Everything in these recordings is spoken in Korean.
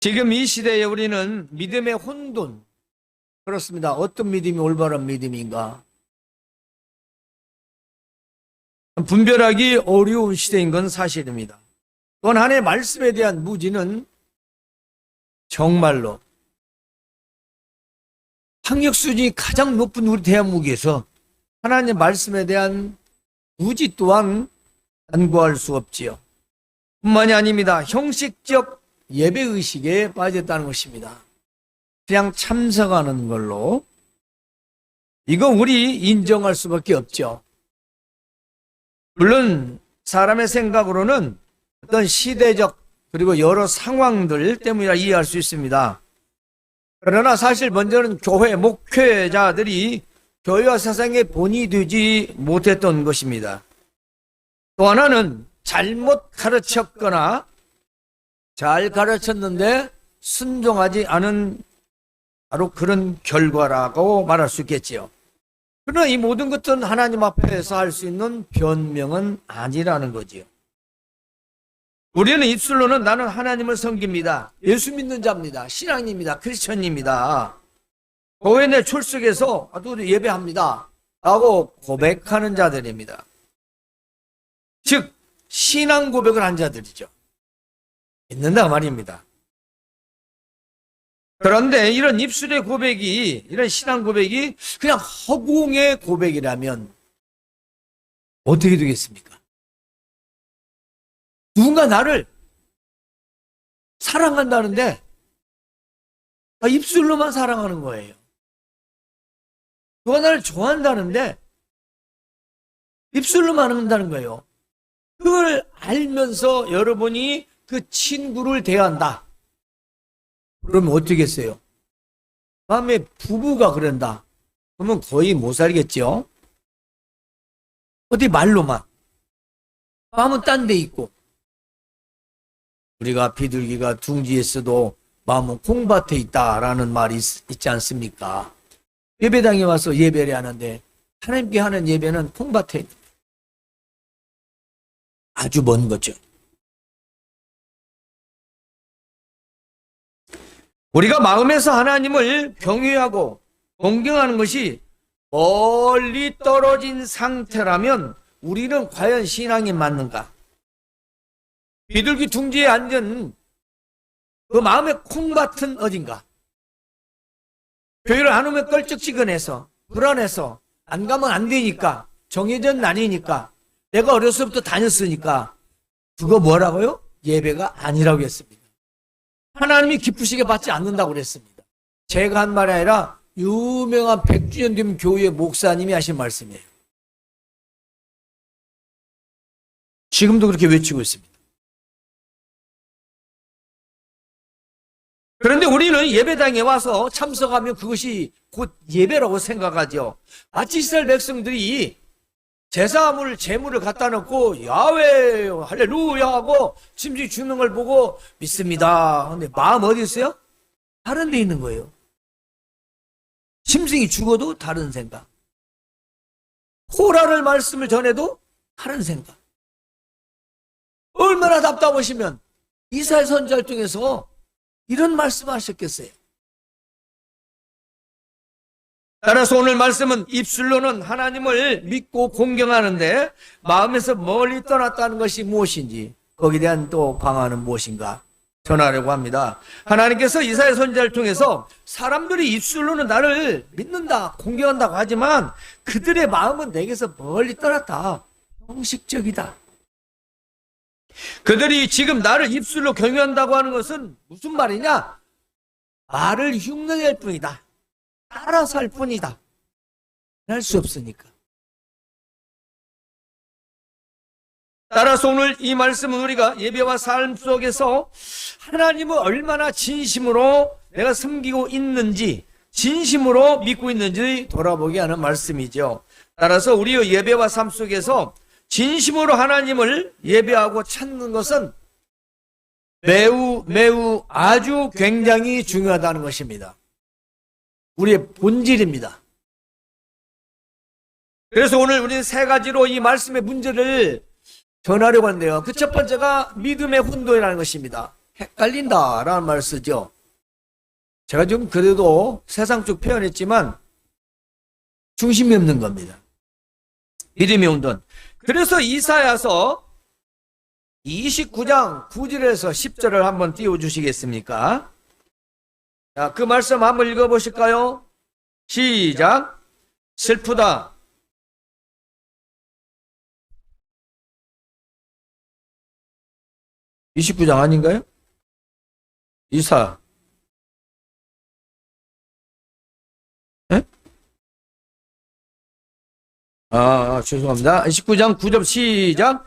지금 이 시대에 우리는 믿음의 혼돈, 그렇습니다. 어떤 믿음이 올바른 믿음인가? 분별하기 어려운 시대인 건 사실입니다. 또한 하나님의 말씀에 대한 무지는 정말로 학력 수준이 가장 높은 우리 대한민국에서 하나님의 말씀에 대한 무지 또한 간구할 수 없지요. 뿐만이 아닙니다. 형식적 예배의식에 빠졌다는 것입니다. 그냥 참석하는 걸로 이거 우리 인정할 수밖에 없죠. 물론 사람의 생각으로는 어떤 시대적 그리고 여러 상황들 때문이라 이해할 수 있습니다. 그러나 사실 먼저는 교회 목회자들이 교회와 세상에 본이 되지 못했던 것입니다. 또 하나는 잘못 가르쳤거나 잘 가르쳤는데 순종하지 않은 바로 그런 결과라고 말할 수 있겠지요. 그러나 이 모든 것은 하나님 앞에서 할 수 있는 변명은 아니라는 거지요. 우리는 입술로는 나는 하나님을 섬깁니다. 예수 믿는 자입니다. 신앙입니다. 크리스천입니다. 교회 내 출석해서 또 예배합니다. 라고 고백하는 자들입니다. 즉 신앙 고백을 한 자들이죠. 믿는다 말입니다. 그런데 이런 입술의 고백이, 이런 신앙 고백이 그냥 허공의 고백이라면 어떻게 되겠습니까? 누군가 나를 사랑한다는데 입술로만 사랑하는 거예요. 누가 나를 좋아한다는데 입술로만 한다는 거예요. 그걸 알면서 여러분이 그 친구를 대한다. 그러면 어떻게 했어요? 다음에 부부가 그런다. 그러면 거의 못 살겠죠? 어디 말로만. 마음은 딴 데 있고. 우리가 비둘기가 둥지에서도 마음은 콩밭에 있다라는 말이 있지 않습니까? 예배당에 와서 예배를 하는데 하나님께 하는 예배는 콩밭에 있는 거예요. 아주 먼 거죠. 우리가 마음에서 하나님을 경외하고 존경하는 것이 멀리 떨어진 상태라면 우리는 과연 신앙이 맞는가? 비둘기 둥지에 앉은 그 마음의 콩밭은 어딘가? 교회를 안 오면 껄쩍지근해서 불안해서 안 가면 안 되니까 정해진 날이니까 내가 어려서부터 다녔으니까 그거 뭐라고요? 예배가 아니라고 했습니다. 하나님이 기쁘시게 받지 않는다고 그랬습니다. 제가 한 말이 아니라 유명한 100주년 된 교회 목사님이 하신 말씀이에요. 지금도 그렇게 외치고 있습니다. 그런데 우리는 예배당에 와서 참석하면 그것이 곧 예배라고 생각하죠. 마치 이스라엘 백성들이 제사물, 제물을 갖다 놓고 야훼 할렐루야 하고 짐승이 죽는 걸 보고 믿습니다. 근데 마음 어디 있어요? 다른 데 있는 거예요. 짐승이 죽어도 다른 생각. 호라를 말씀을 전해도 다른 생각. 얼마나 답답하시면 이사야 선지자를 통해서 이런 말씀하셨겠어요. 따라서 오늘 말씀은 입술로는 하나님을 믿고 공경하는데 마음에서 멀리 떠났다는 것이 무엇인지 거기에 대한 또 방안은 무엇인가 전하려고 합니다. 하나님께서 이사야 선지자를 통해서 사람들이 입술로는 나를 믿는다, 공경한다고 하지만 그들의 마음은 내게서 멀리 떠났다. 형식적이다. 그들이 지금 나를 입술로 경외한다고 하는 것은 무슨 말이냐? 말을 흉내낼 뿐이다. 따라서 할 뿐이다. 할 수 없으니까. 따라서 오늘 이 말씀은 우리가 예배와 삶 속에서 하나님을 얼마나 진심으로 내가 섬기고 있는지, 진심으로 믿고 있는지 돌아보게 하는 말씀이죠. 따라서 우리의 예배와 삶 속에서 진심으로 하나님을 예배하고 찾는 것은 매우 아주 굉장히 중요하다는 것입니다. 우리의 본질입니다. 그래서 오늘 우리는 세 가지로 이 말씀의 문제를 전하려고 하는데요. 그 첫 번째가 믿음의 혼돈이라는 것입니다. 헷갈린다라는 말을 쓰죠. 제가 좀 그래도 세상 쪽 표현했지만 중심이 없는 겁니다. 믿음의 혼돈. 그래서 이사야서 29장 9절에서 10절을 한번 띄워주시겠습니까? 자, 그 말씀 한번 읽어보실까요? 시작. 슬프다. (29장) 아닌가요? 이사. 에? 죄송합니다. 29장 9절 시작.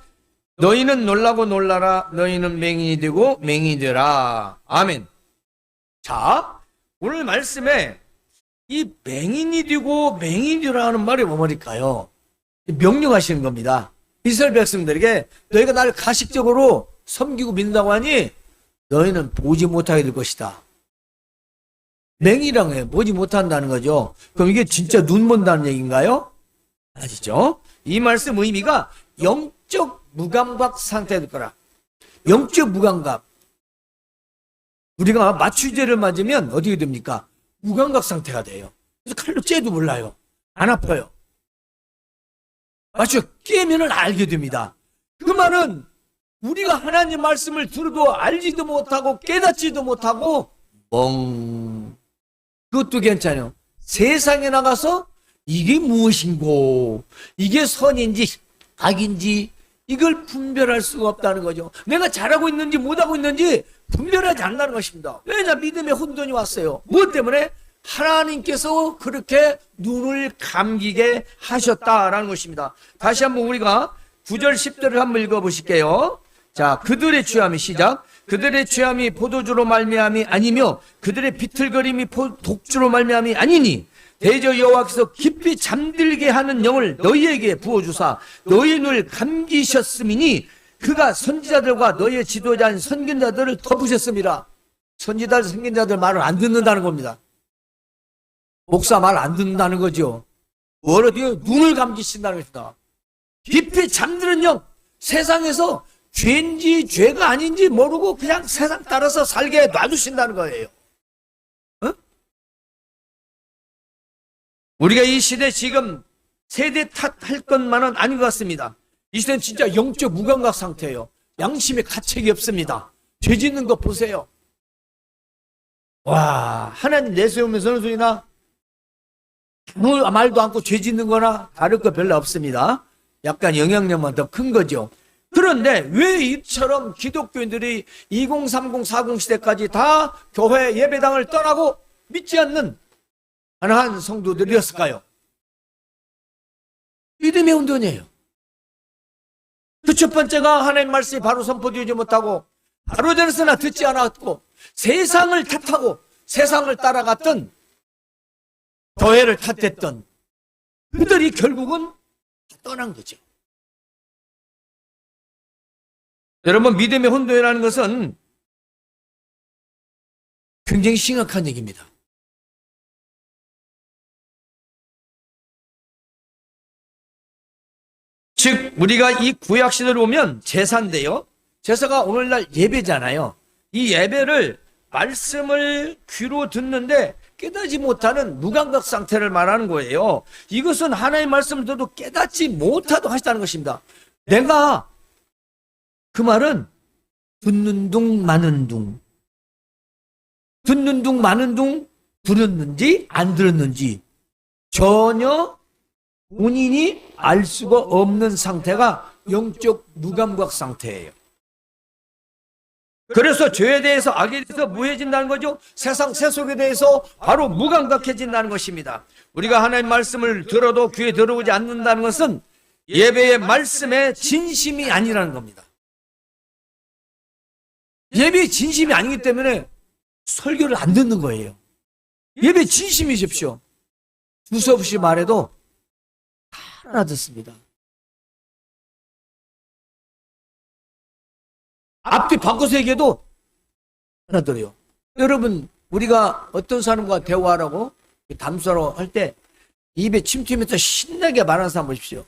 너희는 놀라고 놀라라. 너희는 맹인이 되고 맹인이 되라. 아멘. 자, 오늘 말씀에 이 맹인이 되고 맹인이 되라는 말이 뭐일까요? 명령하시는 겁니다. 이스라엘 백성들에게 너희가 나를 가식적으로 섬기고 믿는다고 하니 너희는 보지 못하게 될 것이다. 맹이랑 해 보지 못한다는 거죠. 그럼 이게 진짜 눈 먼다는 얘기인가요? 아니죠. 이 말씀 의미가 영적 무감각 상태가 될 거라. 영적 무감각. 우리가 마취제를 맞으면 어떻게 됩니까? 무감각 상태가 돼요. 그래서 칼로 째도 몰라요. 안 아파요. 마취가 깨면은 알게 됩니다. 그 말은 우리가 하나님 말씀을 들어도 알지도 못하고 깨닫지도 못하고 그것도 괜찮아요. 세상에 나가서 이게 무엇인고, 이게 선인지 악인지 이걸 분별할 수가 없다는 거죠. 내가 잘하고 있는지 못하고 있는지 분별하지 않는다는 것입니다. 왜냐? 믿음의 혼돈이 왔어요. 무엇 때문에? 하나님께서 그렇게 눈을 감기게 하셨다라는 것입니다. 다시 한번 우리가 9절 10절을 한번 읽어보실게요. 자, 그들의 취함이 시작. 그들의 취함이 포도주로 말미암이 아니며 그들의 비틀거림이 독주로 말미암이 아니니 대저 여호와께서 깊이 잠들게 하는 영을 너희에게 부어주사 너희 눈을 감기셨음이니 그가 선지자들과 너희의 지도자인 선견자들을 덮으셨습니다. 선지자들 선견자들 말을 안 듣는다는 겁니다. 목사 말 안 듣는다는 거죠. 뭐로 눈을 감기신다는 것이다. 깊이 잠드는 영, 세상에서 죄인지 죄가 아닌지 모르고 그냥 세상 따라서 살게 놔두신다는 거예요. 어? 우리가 이 시대 지금 세대 탓할 것만은 아닌 것 같습니다. 이 시대는 진짜 영적 무감각 상태예요. 양심의 가책이 없습니다. 죄 짓는 거 보세요. 와, 하나님 내세우면서 어느 소리나 아무 말도 않고 죄 짓는 거나 다를 거 별로 없습니다. 약간 영향력만 더 큰 거죠. 그런데 왜 이처럼 기독교인들이 2030, 40 시대까지 다 교회 예배당을 떠나고 믿지 않는 하나한 성도들이었을까요? 믿음의 혼돈이에요. 그 첫 번째가 하나님 말씀이 바로 선포되지 못하고 바로 전했으나 듣지 않았고 세상을 탓하고 세상을 따라갔던 교회를 탓했던 그들이 결국은 떠난 거죠. 여러분, 믿음의 혼돈이라는 것은 굉장히 심각한 얘기입니다. 즉 우리가 이 구약 시대를 보면 제사인데요. 제사가 오늘날 예배잖아요. 이 예배를 말씀을 귀로 듣는데 깨닫지 못하는 무감각 상태를 말하는 거예요. 이것은 하나님의 말씀을 들어도 깨닫지 못하도록 하시다는 것입니다. 내가 그 말은 듣는 둥 마는 둥, 듣는 둥 마는 둥 들었는지 안 들었는지 전혀 본인이 알 수가 없는 상태가 영적 무감각 상태예요. 그래서 죄에 대해서 악에 대해서 무해진다는 거죠. 세상 세속에 대해서 바로 무감각해진다는 것입니다. 우리가 하나님의 말씀을 들어도 귀에 들어오지 않는다는 것은 예배의 말씀에 진심이 아니라는 겁니다. 예배의 진심이 아니기 때문에 설교를 안 듣는 거예요. 예배의 진심이십시오. 두서없이 말해도 다 알아듣습니다. 앞뒤 바꿔서 얘기해도 알아들어요. 여러분, 우리가 어떤 사람과 대화하라고 담수하러 할 때 입에 침 튀면서 신나게 말하는 사람 보십시오.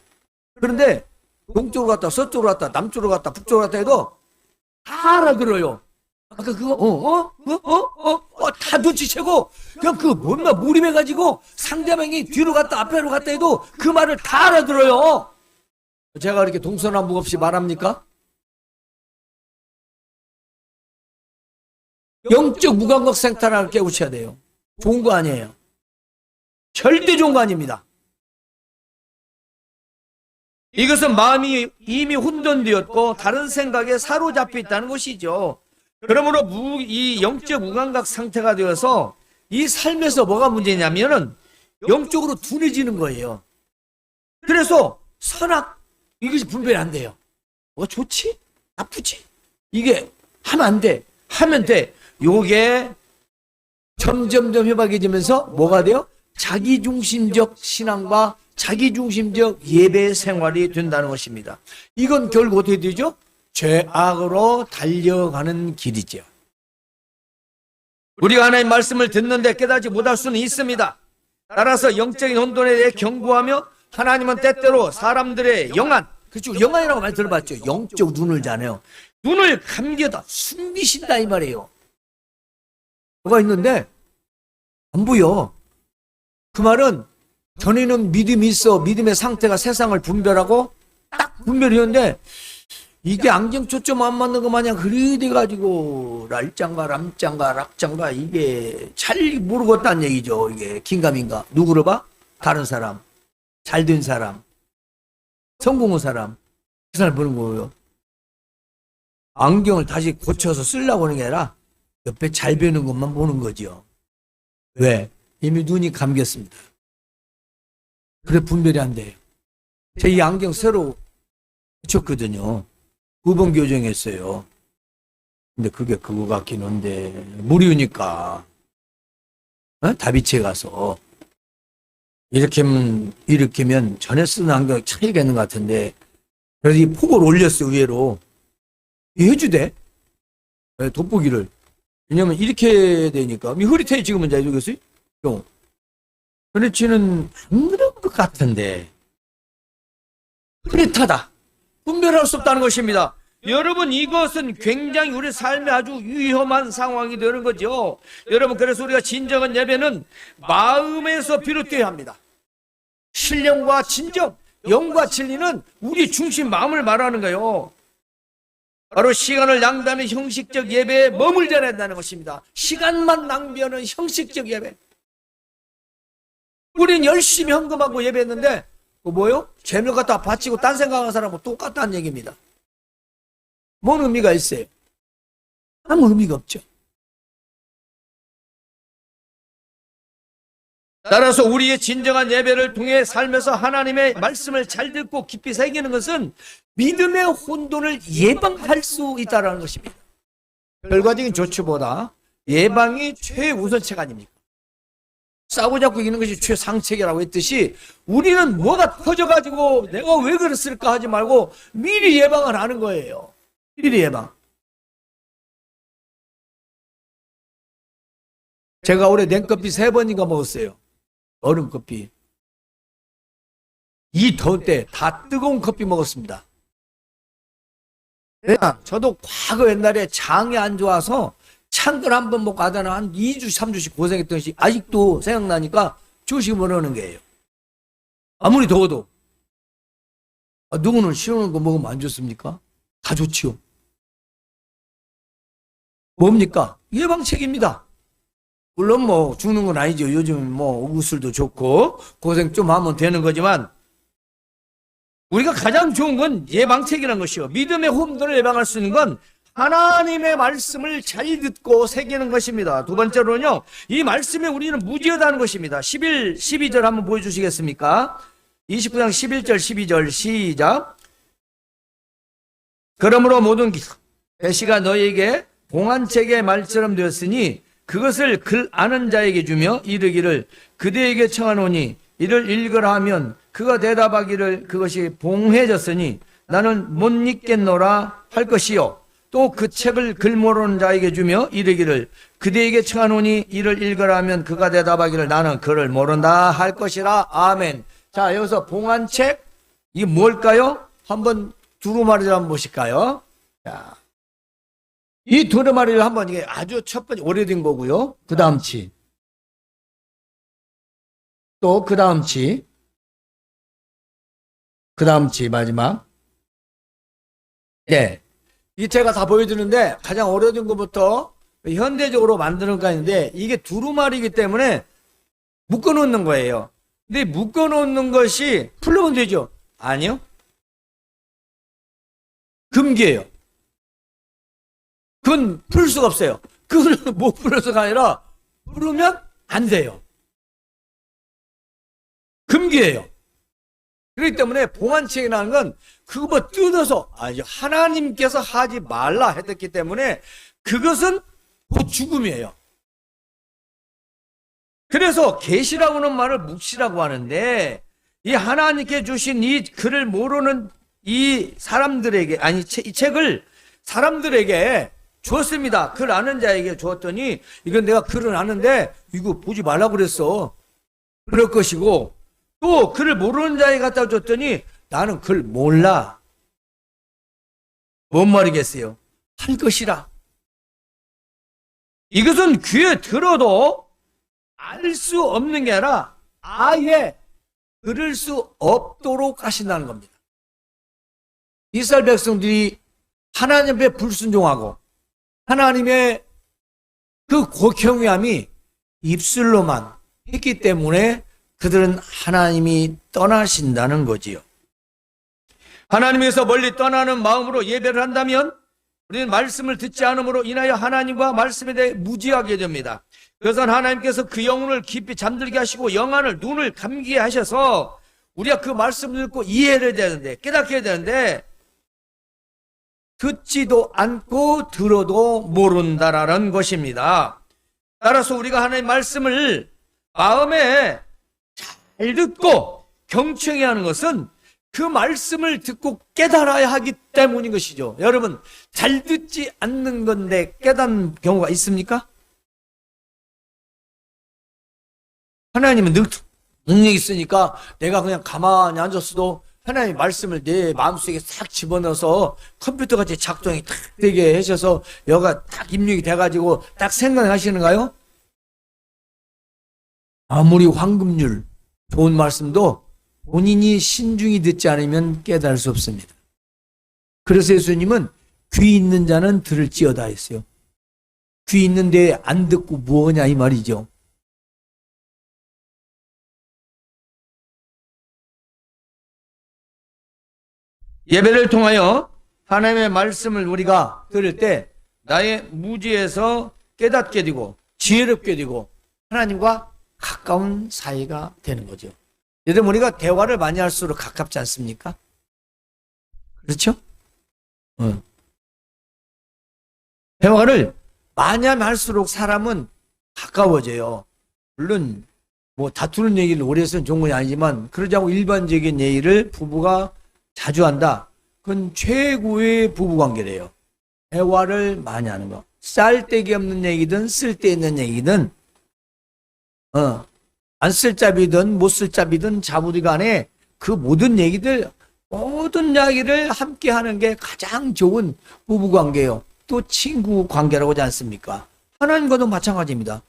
그런데 동쪽으로 갔다 서쪽으로 갔다 남쪽으로 갔다 북쪽으로 갔다 해도 다 알아들어요. 아까 그거 다 눈치채고 그냥 그 뭔가 몰입해가지고 상대방이 뒤로 갔다 앞으로 갔다 해도 그 말을 다 알아들어요. 제가 이렇게 동서남북 없이 말합니까? 영적 무감각 생태를 깨우쳐야 돼요. 좋은 거 아니에요. 절대 좋은 거 아닙니다. 이것은 마음이 이미 혼돈되었고 다른 생각에 사로잡혀 있다는 것이죠. 그러므로 이 영적 무감각 상태가 되어서 이 삶에서 뭐가 문제냐면은 영적으로 둔해지는 거예요. 그래서 선악 이것이 분별이 안 돼요. 뭐가 좋지? 나쁘지? 이게 하면 안 돼. 하면 돼. 요게 점점점 회박해지면서 뭐가 돼요? 자기중심적 신앙과 자기중심적 예배 생활이 된다는 것입니다. 이건 결국 어떻게 되죠? 죄악으로 달려가는 길이죠. 우리가 하나님의 말씀을 듣는데 깨닫지 못할 수는 있습니다. 따라서 영적인 혼돈에 대해 경고하며 하나님은 때때로 사람들의 영안, 그렇죠? 영안이라고 많이 들어봤죠? 영적 눈을 자네요. 눈을 감겨다 숨기신다 이 말이에요. 뭐가 있는데 안 보여. 그 말은 전에는 믿음이 있어. 믿음의 상태가 세상을 분별하고 딱 분별했는데 이게 안경 초점 안 맞는 거 마냥 흐릿해가지고 랄짱가 람짱가 락짱가 이게 잘 모르겠다는 얘기죠. 이게 긴가민가. 누구를 봐? 다른 사람, 잘된 사람, 성공한 사람, 그 사람 보는 거예요. 안경을 다시 고쳐서 쓰려고 하는 게 아니라 옆에 잘 배는 것만 보는 거죠. 왜? 이미 눈이 감겼습니다. 그래 분별이 안 돼요. 제 이 안경 새로 고쳤거든요. 9번 교정했어요. 근데 그게 그거 같긴 한데 무료니까 다비치에 가서 이렇게면 전에 쓰는 안경 차이가 있는 것 같은데 그래서 이 폭을 올렸어요. 위로 해주대 돋보기를. 왜냐면 이렇게 되니까 흐릿해 지금은 잘 되겠어요? 그렇지는 안 그런 것 같은데 흐릿하다. 분별할 수 없다는 것입니다. 여러분 이것은 굉장히 우리 삶에 아주 위험한 상황이 되는 거죠. 여러분 그래서 우리가 진정한 예배는 마음에서 비롯되어야 합니다. 신령과 진정, 영과 진리는 우리 중심 마음을 말하는 거예요. 바로 시간을 낭비하는 형식적 예배에 머물지 않아야 한다는 것입니다. 시간만 낭비하는 형식적 예배. 우린 열심히 헌금하고 예배했는데 뭐요? 재물 갖다 바치고 딴 생각하는 사람하고 똑같다는 얘기입니다. 뭔 의미가 있어요? 아무 의미가 없죠. 따라서 우리의 진정한 예배를 통해 삶에서 하나님의 말씀을 잘 듣고 깊이 새기는 것은 믿음의 혼돈을 예방할 수 있다는 것입니다. 결과적인 조치보다 예방이 최우선책 아닙니까? 싸고 잡고 이기는 것이 최상책이라고 했듯이 우리는 뭐가 터져가지고 내가 왜 그랬을까 하지 말고 미리 예방을 하는 거예요. 미리 예방. 제가 올해 냉커피 3번인가 먹었어요. 얼음 커피. 이 더울 때 다 뜨거운 커피 먹었습니다. 저도 과거 옛날에 장이 안 좋아서 찬 걸 한 번 먹고 하다가 한 2주, 3주씩 고생했던 것이 아직도 생각나니까 조금씩 먹는 거예요. 아무리 더워도. 누구는 시원한 거 먹으면 안 좋습니까? 다 좋지요. 뭡니까? 예방책입니다. 물론 뭐 죽는 건 아니죠. 요즘 뭐 우술도 좋고 고생 좀 하면 되는 거지만 우리가 가장 좋은 건 예방책이라는 것이요. 믿음의 혼돈을 예방할 수 있는 건 하나님의 말씀을 잘 듣고 새기는 것입니다. 두 번째로는요, 이 말씀에 우리는 무지하다는 것입니다. 12절 한번 보여주시겠습니까? 29장 11절 12절 시작. 그러므로 모든 계시가 너에게 공한책의 말처럼 되었으니 그것을 글 아는 자에게 주며 이르기를 그대에게 청하노니 이를 읽으라 하면 그가 대답하기를 그것이 봉해졌으니 나는 못 읽겠노라 할 것이요. 또 그 책을 글 모르는 자에게 주며 이르기를 그대에게 청하노니 이를 읽으라 하면 그가 대답하기를 나는 글을 모른다 할 것이라. 아멘. 자, 여기서 봉한책 이게 뭘까요? 한번 두루마리를 한번 보실까요? 자, 이 두루마리를 한번 이게 아주 첫 번째 오래된 거고요. 그 다음 치. 또 그 다음 치. 그 다음 치 마지막. 네. 이 제가 다 보여드리는데 가장 오래된 것부터 현대적으로 만드는 거 아닌데 이게 두루마리이기 때문에 묶어놓는 거예요. 근데 묶어놓는 것이 풀면 되죠? 아니요. 금기예요. 그건 풀 수가 없어요. 그거는 못 풀어서가 아니라 풀으면 안 돼요. 금기예요. 그렇기 때문에 봉안책이라는 건 그거 뭐 뜯어서 하나님께서 하지 말라 했기 때문에 그것은 곧 죽음이에요. 그래서 계시라고는 말을 묵시라고 하는데 이 하나님께 주신 이 글을 모르는 이 사람들에게 이 책을 사람들에게 줬습니다. 글 아는 자에게 줬더니 이건 내가 글을 아는데 이거 보지 말라고 그랬어. 그럴 것이고 또 글을 모르는 자에게 갖다 줬더니 나는 글 몰라. 뭔 말이겠어요? 할 것이라. 이것은 귀에 들어도 알 수 없는 게 아니라 아예 들을 수 없도록 하신다는 겁니다. 이스라엘 백성들이 하나님 앞에 불순종하고 하나님의 그 고경외함이 입술로만 했기 때문에 그들은 하나님이 떠나신다는 거지요. 하나님에서 멀리 떠나는 마음으로 예배를 한다면 우리는 말씀을 듣지 않음으로 인하여 하나님과 말씀에 대해 무지하게 됩니다. 그래서 하나님께서 그 영혼을 깊이 잠들게 하시고 영안을 눈을 감기게 하셔서 우리가 그 말씀을 듣고 이해를 해야 되는데 깨닫게 해야 되는데 듣지도 않고 들어도 모른다라는 것입니다. 따라서 우리가 하나님의 말씀을 마음에 잘 듣고 경청해야 하는 것은 그 말씀을 듣고 깨달아야 하기 때문인 것이죠. 여러분, 잘 듣지 않는 건데 깨닫는 경우가 있습니까? 하나님은 능력이 있으니까 내가 그냥 가만히 앉았어도 하나님의 말씀을 내 마음속에 싹 집어넣어서 컴퓨터같이 작동이 딱 되게 하셔서 여가 딱 입력이 돼가지고 딱 생각하시는가요? 아무리 황금률 좋은 말씀도 본인이 신중히 듣지 않으면 깨달을 수 없습니다. 그래서 예수님은 귀 있는 자는 들을지어다 했어요. 귀 있는데 안 듣고 뭐하냐 이 말이죠. 예배를 통하여 하나님의 말씀을 우리가 들을 때 나의 무지에서 깨닫게 되고 지혜롭게 되고 하나님과 가까운 사이가 되는 거죠. 여러분, 우리가 대화를 많이 할수록 가깝지 않습니까? 그렇죠? 대화를 많이 하면 할수록 사람은 가까워져요. 물론 뭐 다투는 얘기를 오래 해서는 좋은 건 아니지만 그러지 않고 일반적인 얘기를 부부가 자주 한다. 그건 최고의 부부관계래요. 대화를 많이 하는 거. 쌀데기 없는 얘기든 쓸데있는 얘기든 안 쓸잡이든 못 쓸잡이든 자부리 간에 그 모든 얘기들 모든 이야기를 함께 하는 게 가장 좋은 부부관계예요. 또 친구 관계라고 하지 않습니까? 하나님과도 마찬가지입니다.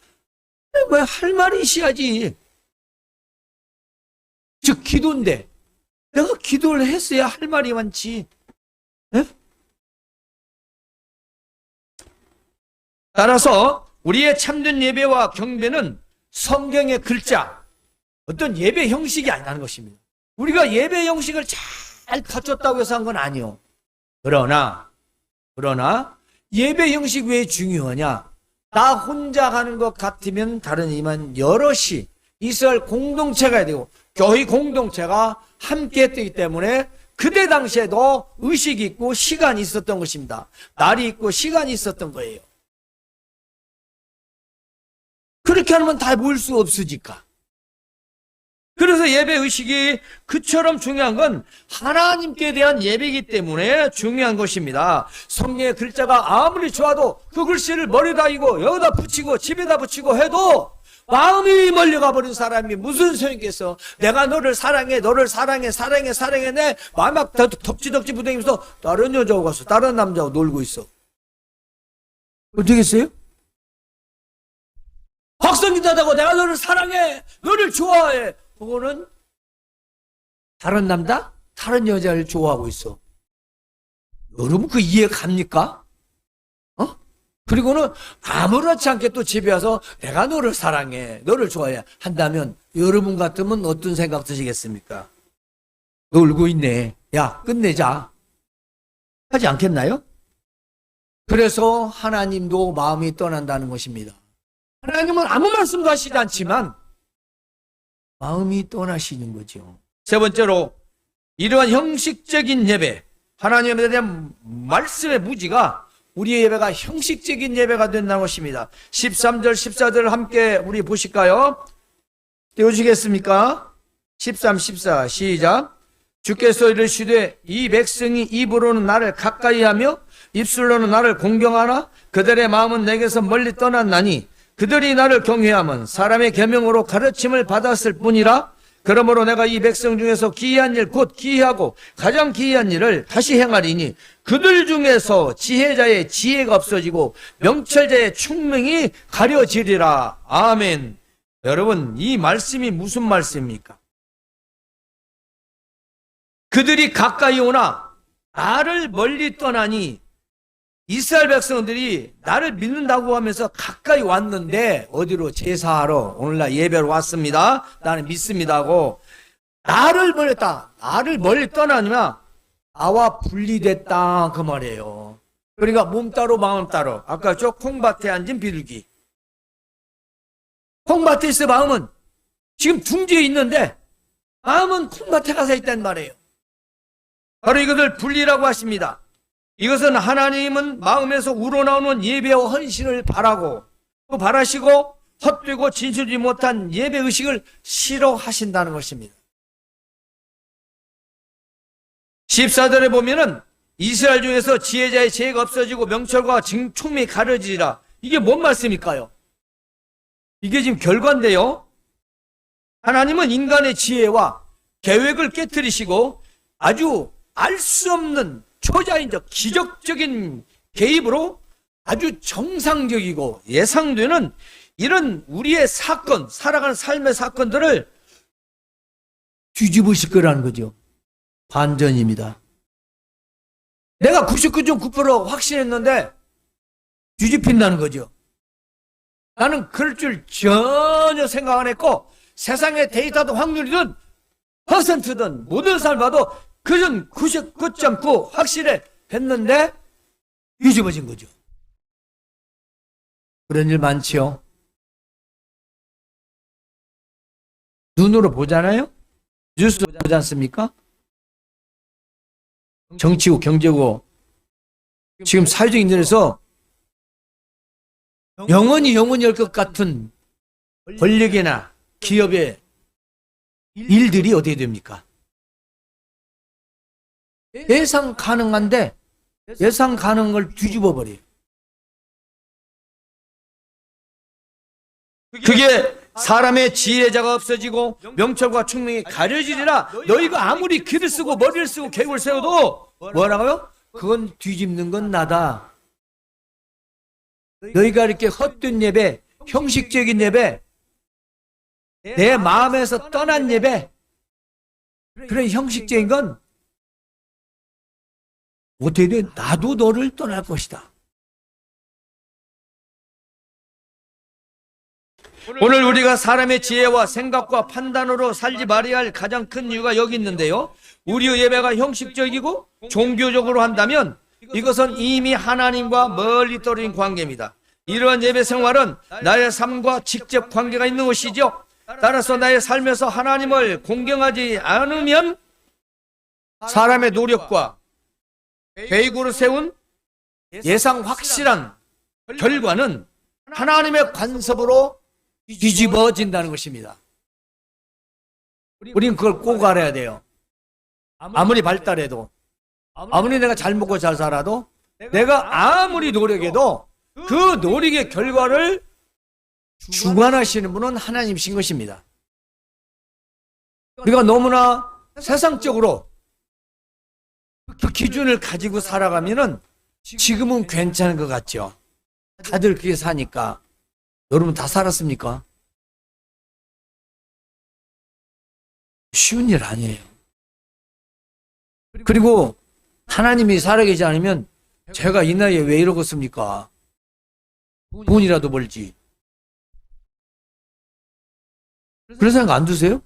왜 할 말이 있어야지. 즉 기도인데 내가 기도를 했어야 할 말이 많지. 에? 따라서 우리의 참된 예배와 경배는 성경의 글자, 어떤 예배 형식이 아니라는 것입니다. 우리가 예배 형식을 잘 갖췄다고 해서 한 건 아니요. 그러나 예배 형식 왜 중요하냐? 나 혼자 가는 것 같으면 다르지만 여럿이 이스라엘 공동체가 되고 교회 공동체가 함께 했기 때문에 그때 당시에도 의식이 있고 시간이 있었던 것입니다. 날이 있고 시간이 있었던 거예요. 그렇게 하면 다 모일 수 없으니까. 그래서 예배 의식이 그처럼 중요한 건 하나님께 대한 예배이기 때문에 중요한 것입니다. 성경의 글자가 아무리 좋아도 그 글씨를 머리에다 이고 여기다 붙이고 집에다 붙이고 해도 마음이 멀려가 버린 사람이 무슨 소용이 있겠어. 내가 너를 사랑해 내 마음 막 덕지덕지 부대면서 다른 여자하고 가서 다른 남자하고 놀고 있어. 어떻게 했어요? 확성기다다고 내가 너를 사랑해, 너를 좋아해. 그거는 다른 남자, 다른 여자를 좋아하고 있어. 여러분 그 이해 갑니까? 그리고는 아무렇지 않게 또 집에 와서 내가 너를 사랑해, 너를 좋아해 한다면 여러분 같으면 어떤 생각 드시겠습니까? 놀고 있네. 야, 끝내자. 하지 않겠나요? 그래서 하나님도 마음이 떠난다는 것입니다. 하나님은 아무 말씀도 하시지 않지만 마음이 떠나시는 거죠. 세 번째로, 이러한 형식적인 예배, 하나님에 대한 말씀의 무지가 우리의 예배가 형식적인 예배가 된다는 것입니다. 13절, 14절을 함께 우리 보실까요? 띄워주시겠습니까? 13, 14 시작. 주께서 이르시되 이 백성이 입으로는 나를 가까이 하며 입술로는 나를 공경하나 그들의 마음은 내게서 멀리 떠났나니 그들이 나를 경외하면 사람의 계명으로 가르침을 받았을 뿐이라. 그러므로 내가 이 백성 중에서 기이한 일, 곧 기이하고 가장 기이한 일을 다시 행하리니 그들 중에서 지혜자의 지혜가 없어지고 명철자의 총명이 가려지리라. 아멘. 여러분, 이 말씀이 무슨 말씀입니까? 그들이 가까이 오나 나를 멀리 떠나니, 이스라엘 백성들이 나를 믿는다고 하면서 가까이 왔는데 어디로? 제사하러 오늘날 예배로 왔습니다. 나는 믿습니다 하고 나를 멀렸다. 나를 멀리 떠나니까 나와 분리됐다 그 말이에요. 그러니까 몸 따로 마음 따로. 아까 저 콩밭에 앉은 비둘기, 콩밭에 있어 마음은 지금 둥지에 있는데 마음은 콩밭에 가서 있단 말이에요. 바로 이것을 분리라고 하십니다. 이것은 하나님은 마음에서 우러나오는 예배와 헌신을 바라고 또 바라시고 헛되고 진실하지 못한 예배의식을 싫어하신다는 것입니다. 14절에 보면은 이스라엘 중에서 지혜자의 지혜가 없어지고 명철과 총명이 가려지리라. 이게 뭔 말씀일까요? 이게 지금 결과인데요. 하나님은 인간의 지혜와 계획을 깨뜨리시고 아주 알 수 없는 초자연적 기적적인 개입으로 아주 정상적이고 예상되는 이런 우리의 사건, 살아가는 삶의 사건들을 뒤집으실 거라는 거죠. 반전입니다. 내가 99.9% 확신했는데 뒤집힌다는 거죠. 나는 그럴 줄 전혀 생각 안 했고 세상의 데이터든 확률이든 퍼센트든 모든 사람을 봐도 그전 99.9 확실해 했는데 뒤집어진 거죠. 그런 일 많지요. 눈으로 보잖아요. 뉴스 보지 않습니까? 정치고 경제고 지금 사회적인 일에서 영원히 할 것 같은 권력이나 기업의 일들이 어떻게 됩니까? 예상 가능한데 예상 가능한 걸 뒤집어 버려요. 그게 사람의 지혜자가 없어지고 명철과 총명이 가려지리라. 너희가 아무리 귀를 쓰고 머리를 쓰고 계획을 세워도 뭐라고요? 그건 뒤집는 건 나다. 너희가 이렇게 헛된 예배, 형식적인 예배, 내 마음에서 떠난 예배, 그런 형식적인 건 어떻게 돼? 나도 너를 떠날 것이다. 오늘 우리가 사람의 지혜와 생각과 판단으로 살지 말아야 할 가장 큰 이유가 여기 있는데요. 우리의 예배가 형식적이고 종교적으로 한다면 이것은 이미 하나님과 멀리 떨어진 관계입니다. 이러한 예배 생활은 나의 삶과 직접 관계가 있는 것이죠. 따라서 나의 삶에서 하나님을 공경하지 않으면 사람의 노력과 계획으로 세운 예상 확실한 결과는 하나님의 간섭으로 뒤집어진다는 것입니다. 우리는 그걸 꼭 알아야 돼요. 아무리 발달해도, 아무리 내가 잘 먹고 잘 살아도, 내가 아무리 노력해도 그 노력의 결과를 주관하시는 분은 하나님이신 것입니다. 우리가 너무나 세상적으로 그 기준을 가지고 살아가면은 지금은 괜찮은 것 같죠. 다들 그렇게 사니까 여러분 다 살았습니까? 쉬운 일 아니에요. 그리고 하나님이 살아계시지 않으면 제가 이 나이에 왜 이러겠습니까? 돈이라도 벌지. 그런 생각 안 드세요?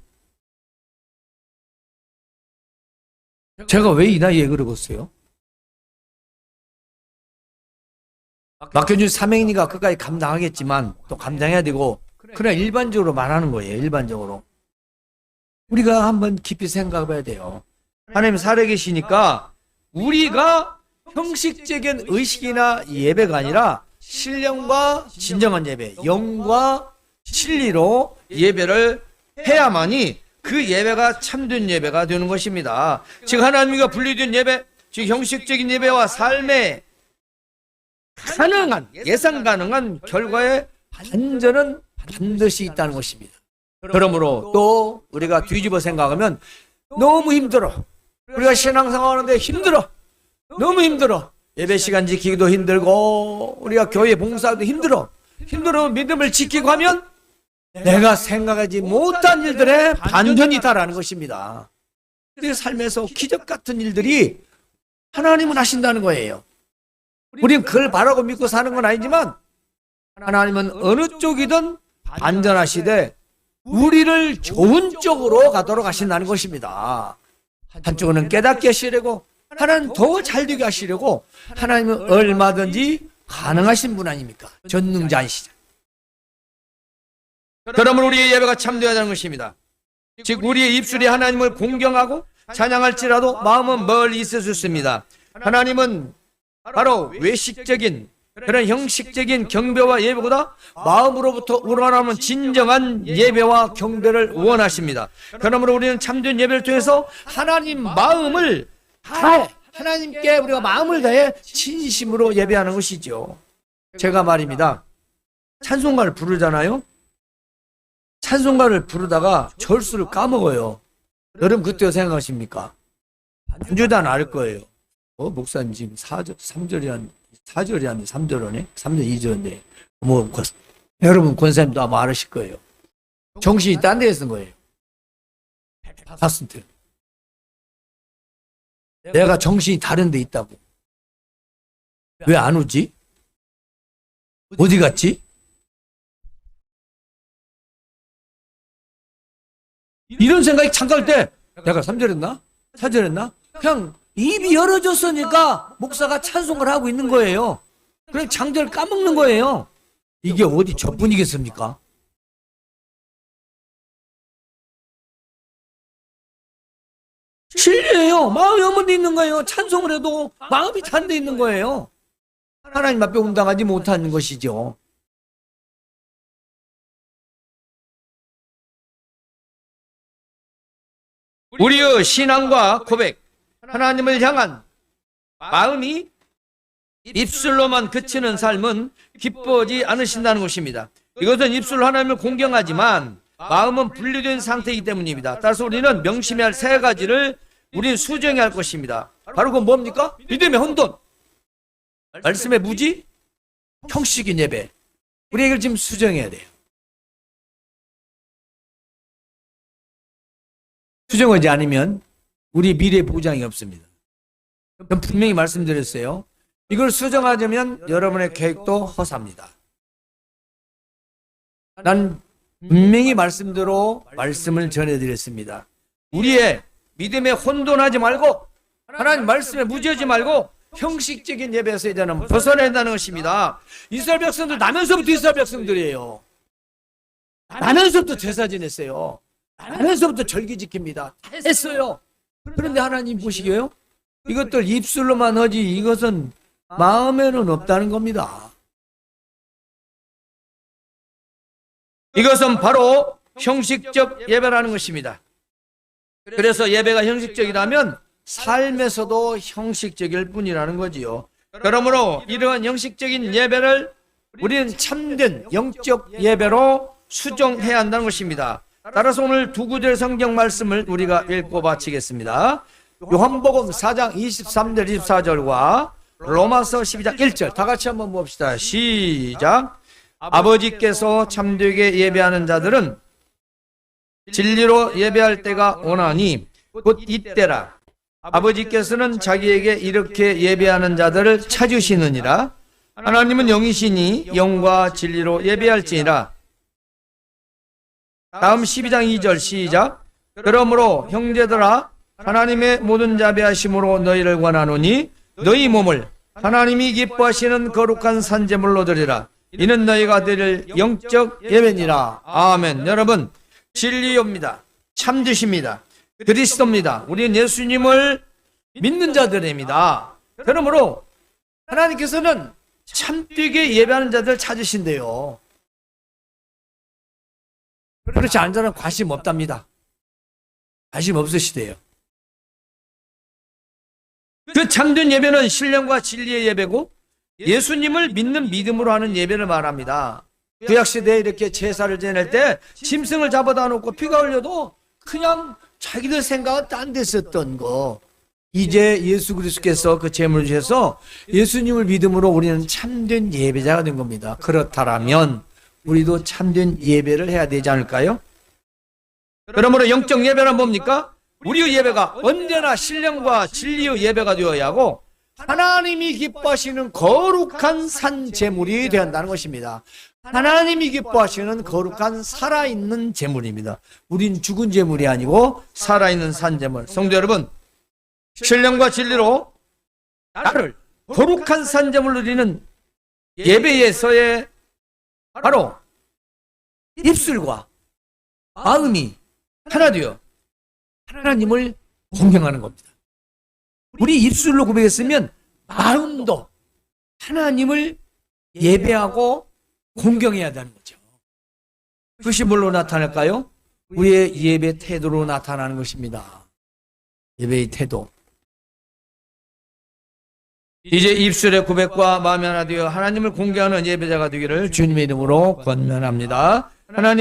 제가 왜 이 나이에 그러겠어요? 맡겨준 사명이니까 끝까지 감당하겠지만 또 감당해야 되고, 그냥 일반적으로 말하는 거예요. 일반적으로. 우리가 한번 깊이 생각해봐야 돼요. 하나님 살아계시니까 우리가 형식적인 의식이나 예배가 아니라 신령과 진정한 예배, 영과 진리로 예배를 해야만이 그 예배가 참된 예배가 되는 것입니다. 즉 하나님과 분리된 예배, 즉 형식적인 예배와 삶의 가능한, 예상 가능한 결과의 반전은 반드시 있다는 것입니다. 그러므로 또 우리가 뒤집어 생각하면 너무 힘들어. 우리가 신앙생활 하는데 힘들어. 너무 힘들어. 예배 시간 지키기도 힘들고 우리가 교회 봉사도 힘들어. 믿음을 지키고 하면 내가 생각하지 못한 일들의 반전이 있다라는 것입니다. 우리 삶에서 기적 같은 일들이 하나님은 하신다는 거예요. 우리는 그걸 바라고 믿고 사는 건 아니지만 하나님은 어느 쪽이든 반전하시되 우리를 좋은 쪽으로 가도록 하신다는 것입니다. 한쪽은 깨닫게 하시려고, 하나는 더 잘되게 하시려고, 하나님은 얼마든지 가능하신 분 아닙니까? 전능자이시죠. 그러므로 우리의 예배가 참되어야 하는 것입니다. 즉 우리의 입술이 하나님을 공경하고 찬양할지라도 마음은 멀리 있을 수 있습니다. 하나님은 바로 외식적인 그런 형식적인 경배와 예배보다 마음으로부터 우러나오는 진정한 예배와 경배를 원하십니다. 그러므로 우리는 참된 예배를 통해서 하나님 마음을 다해, 하나님께 우리가 마음을 다해 진심으로 예배하는 것이죠. 제가 말입니다, 찬송가를 부르잖아요. 찬송가를 부르다가 절수를 까먹어요. 여러분 그때 생각하십니까? 반주도 안 할 거예요. 목사님 지금 3절이 한 4절이 아니고 3절이네? 3절 2절인데 여러분 권사님도 아마 알으실 거예요. 정신이 딴 데에 쓴 거예요. 100%. 내가 정신이 다른 데 있다고. 왜 안 오지? 어디 갔지? 이런 생각이 잠깐 때 내가 3절 했나? 4절 했나? 그냥 입이 열어졌으니까 목사가 찬송을 하고 있는 거예요. 그냥 장절을 까먹는 거예요. 이게 어디 저뿐이겠습니까? 진리예요. 마음이 어머니 있는 거예요. 찬송을 해도 마음이 다른 데 있는 거예요. 하나님 앞에 온당하지 못하는 것이죠. 우리의 신앙과 고백, 하나님을 향한 마음이 입술로만 그치는 삶은 기뻐하지 않으신다는 것입니다. 이것은 입술로 하나님을 공경하지만 마음은 분리된 상태이기 때문입니다. 따라서 우리는 명심해야 할 세 가지를 우리는 수정해야 할 것입니다. 바로 그건 뭡니까? 믿음의 혼돈, 말씀의 무지, 형식인 예배. 우리 이걸 지금 수정해야 돼요. 수정하지 않으면 우리 미래 보장이 없습니다. 그럼 분명히 말씀드렸어요. 이걸 수정하자면 여러분의 계획도 허사합니다. 난 분명히 말씀대로 말씀을 전해드렸습니다. 우리의 믿음에 혼돈하지 말고 하나님 말씀에 무지하지 말고 형식적인 예배에서 이제는 벗어나야 한다는 것입니다. 이스라엘 백성들 나면서부터 이스라엘 백성들이에요. 나면서부터 제사 지냈어요. 나면서부터 절기 지킵니다. 다 했어요. 그런데 하나님 보시게요, 이것들 입술로만 하지 이것은 마음에는 없다는 겁니다. 이것은 바로 형식적 예배라는 것입니다. 그래서 예배가 형식적이라면 삶에서도 형식적일 뿐이라는 거지요. 그러므로 이러한 형식적인 예배를 우리는 참된 영적 예배로 수정해야 한다는 것입니다. 따라서 오늘 두 구절 성경 말씀을 우리가 읽고 마치겠습니다. 요한복음 4장 23절 24절과 로마서 12장 1절 다 같이 한번 봅시다. 시작. 아버지께서 참되게 예배하는 자들은 진리로 예배할 때가 오나니 곧 이때라. 아버지께서는 자기에게 이렇게 예배하는 자들을 찾으시느니라. 하나님은 영이시니 영과 진리로 예배할지니라. 다음 12장 2절 시작. 그러므로 형제들아 하나님의 모든 자비하심으로 너희를 권하노니 너희 몸을 하나님이 기뻐하시는 거룩한 산제물로 드리라. 이는 너희가 드릴 영적 예배니라. 아멘. 여러분, 진리입니다. 참되십니다. 그리스도입니다. 우리는 예수님을 믿는 자들입니다. 그러므로 하나님께서는 참되게 예배하는 자들 찾으신대요. 그렇지 않은 자는 관심 없답니다. 관심 없으시대요. 그 참된 예배는 신령과 진리의 예배고 예수님을 믿는 믿음으로 하는 예배를 말합니다. 구약시대에 이렇게 제사를 지낼 때 짐승을 잡아다 놓고 피가 흘려도 그냥 자기들 생각은 딴 데 썼던 거, 이제 예수 그리스도께서 그 제물을 주셔서 예수님을 믿음으로 우리는 참된 예배자가 된 겁니다. 그렇다면 우리도 참된 예배를 해야 되지 않을까요? 그러므로 영적 예배는 뭡니까? 우리의 예배가 언제나 신령과 진리의 예배가 되어야 하고 하나님이 기뻐하시는 거룩한 산 제물이 되어야 한다는 것입니다. 하나님이 기뻐하시는 거룩한 살아있는 제물입니다. 우린 죽은 제물이 아니고 살아있는 산 제물. 성도 여러분, 신령과 진리로 나를 거룩한 산 제물로 드리는 예배에서의 바로 입술과 마음이 하나 되어 하나님을 공경하는 겁니다. 우리 입술로 고백했으면 마음도 하나님을 예배하고 공경해야 한다는 거죠. 그것이 뭘로 나타날까요? 우리의 예배 태도로 나타나는 것입니다. 예배의 태도. 이제 입술의 고백과 마음이 하나 되어 하나님을 공경하는 예배자가 되기를 주님의 이름으로 권면합니다. 하나님